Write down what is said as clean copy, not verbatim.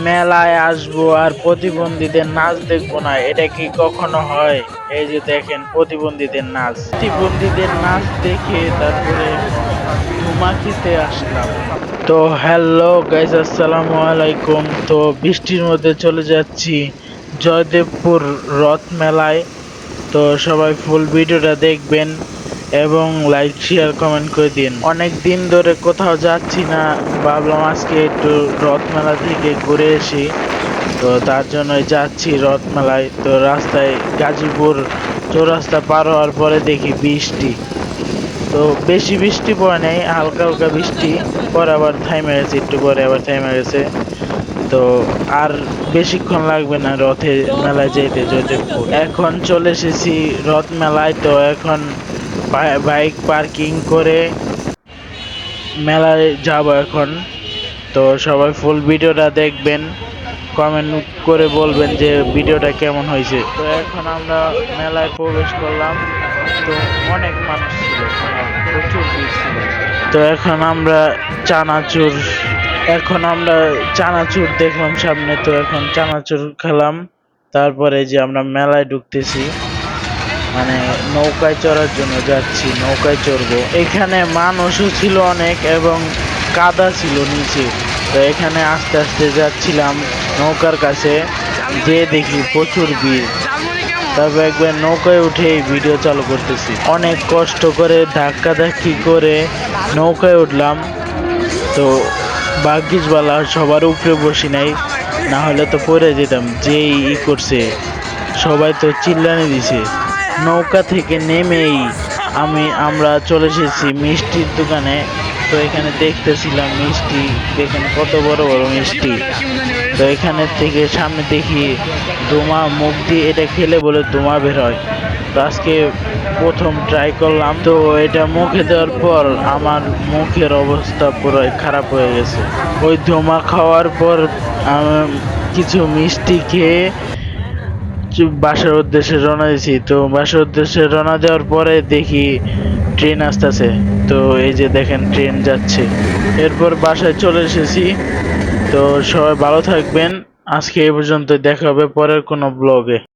মেলায় আসবো আর প্রতিবন্ধীদের নাচ দেখবো না, এটা কি কখনো হয়? এই যে দেখেন প্রতিবন্ধীদের নাচ, প্রতিবন্ধীদের নাচ দেখে তারপরে ধুমা খেতে আসলাম। তো হ্যালো গাইজ, আসসালামু আলাইকুম। তো বৃষ্টির মধ্যে চলে যাচ্ছি জয়দেবপুর রথ মেলায়। তো সবাই ফুল ভিডিওটা দেখবেন এবং লাইক শেয়ার কমেন্ট করে দিন। অনেক দিন ধরে কোথাও যাচ্ছি না, ভাবলাম আজকে একটু রথ মেলা থেকে ঘুরে আসি। তো তার জন্যই যাচ্ছি রথ মেলায়। তো রাস্তায় গাজীপুর চৌরাস্তা পার হওয়ার পরে দেখি বৃষ্টি। তো বেশি বৃষ্টি পড়ে নাই, হালকা হালকা বৃষ্টি, পরে আবার থাইমে গেছে, একটু পরে আবার থাইমে গেছে। তো আর বেশিক্ষণ লাগবে না রথে মেলায় যেতে জয়দেবপুর। এখন চলে এসেছি রথ মেলায়। তো এখন বাইক পার্কিং করে মেলায় যাব এখন। তো সবাই ফুল ভিডিওটা দেখবেন, কমেন্ট করে বলবেন যে ভিডিওটা কেমন হয়েছে। তো এখন আমরা মেলায় প্রবেশ করলাম। তো অনেক মানুষ ছিল, প্রচুর ভিড় ছিল। তো এখন আমরা চানাচুর দেখলাম সামনে। তো এখন চানাচুর খেলাম। তারপরে যে আমরা মেলায় ঢুকতেছি, মানে নৌকায় চড়ার জন্য যাচ্ছি, নৌকায় চড়বো। এখানে মানুষও ছিল অনেক এবং কাদা ছিল নিচে। তো এখানে আস্তে আস্তে যাচ্ছিলাম নৌকার কাছে, যে দেখি প্রচুর ভিড়। তবে একবার নৌকায় উঠে ভিডিও চালু করতেছি। অনেক কষ্ট করে ধাক্কা ধাক্কি করে নৌকায় উঠলাম। তো ভাগ্যিস বালা সবার উপরে বসি নাই, না হলে তো পড়ে যেতাম। যেই করছে সবাই তো চিল্লানি দিছে। নৌকা থেকে নেমেই আমরা চলে এসেছি মিষ্টির দোকানে। তো এখানে দেখতেছিলাম মিষ্টি, দেখেন কত বড় বড় মিষ্টি। তো এখানে থেকে সামনে দেখি ধোঁয়া, মুখ দিয়ে এটা খেলে বলে ধোঁয়া বের হয়। তো আজকে প্রথম ট্রাই করলাম। তো এটা মুখে দেওয়ার পর আমার মুখের অবস্থা পুরো খারাপ হয়ে গেছে। ওই ধোঁয়া খাওয়ার পর কিছু মিষ্টি খেয়ে বাসার উদ্দেশ্যে রওনা দিয়েছি। তো বাসার উদ্দেশ্যে রওনা দেওয়ার পরে দেখি ট্রেন আসতেছে। তো এই যে দেখেন ট্রেন যাচ্ছে। এরপর বাসায় চলে এসেছি। তো সবাই ভালো থাকবেন। আজকে এই পর্যন্ত, দেখা হবে পরের কোনো ব্লগে।